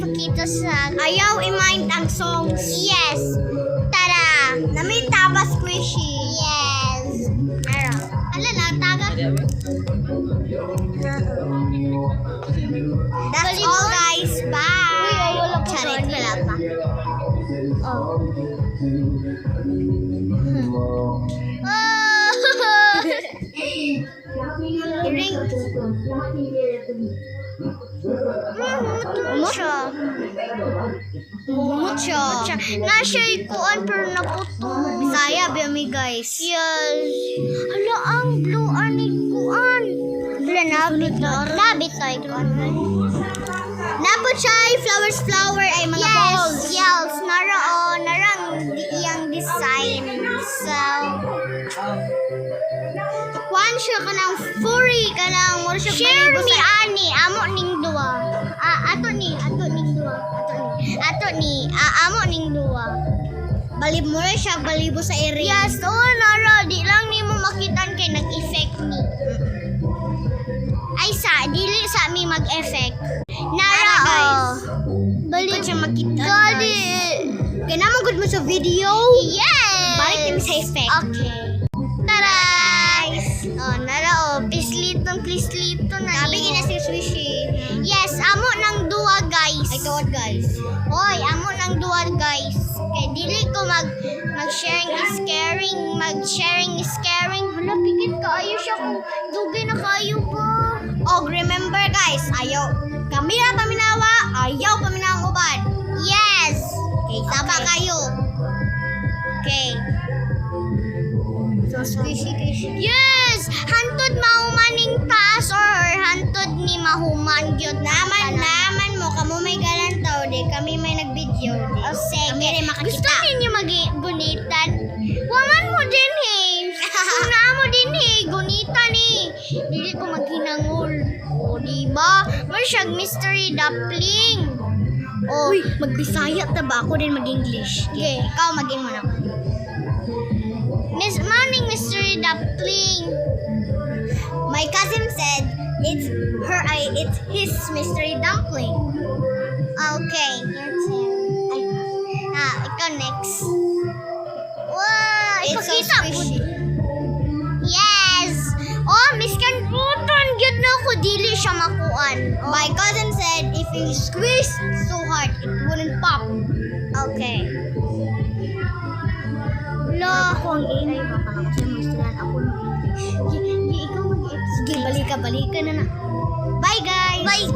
ipakita sa... Ayaw i-mind ang songs. Yes. Tara. Namita ba squishy? Yes. Ara. Alala, taga. That's all guys. Bye. Uy, ay, wala pa Charit, gani. wala pa. Oh. I-ring. Mucho. Mucho. Nasya ikuan pero naputo. Bisaya, biyami guys. Yes. Hala, ang blue ani kuan. Hala, nabit to. Nabit to ikuan. Napot siya ay flower ay mga balls. Yes, nara o, narang iyang design. So, Kuan siya ka ng furry ka ng mura siya share balibo me sa- ani, amo ning duwa. Ato ni duwa. Amo ning duwa. Balib mo rin siya balibo sa area. Yes, oo, nara, di lang ni mo makitan kay nag-effect ni. Ay dili sa mi mag-effect. Nara, Nara, guys. oh. Balik. Ikot siya makita. Gali. Kaya naman good mo sa video. Yes. Balik kami sa effect. Okay. Tara. Oh, nara, oh. Please lito na Sabi ni. ina si Swishy. Yes, amo nang duwa, guys. Ay kawat guys. Hoy, amo nang duwa, guys. Kay dili ko mag-sharing is caring, mag-sharing is caring. Hala, pikit kaayo siya kung dugay na kaayo ba. Og remember guys, ayaw. Kami na paminawa, ayaw paminawa ang uban. Yes. Okay, saba Okay. kayo. Okay. So squishy kishy. Yes! Hantod mahumaning taas or hantod ni mahuman gyud Naman mo kamo may galantaw di kami may nag-video di. O sige. Kami rin makakita. Gusto ninyo mag-gunitan? Waman mo din Una mo din gunitan Dili ko maghinangol. O diba? Masyag mystery dumpling. O, Uy, magbisaya ta ba ako din mag-English? okay. Ikaw maging mo na. Miss Manning mystery dumpling. My cousin said it's his mystery dumpling. Okay, your turn. Ikaw next. Wow, It's so ipakita mo. squishy. Yes! Oh, Miss Kan Puton, yun na ako, dili siya makuan. Oh. My cousin said if you squeeze so hard, it wouldn't pop. Okay. Ako ang ingay pa pala kasi mag-studan ako ng English. Ikaw mag-explain. Sige, balik ka na na. Bye guys! Bye!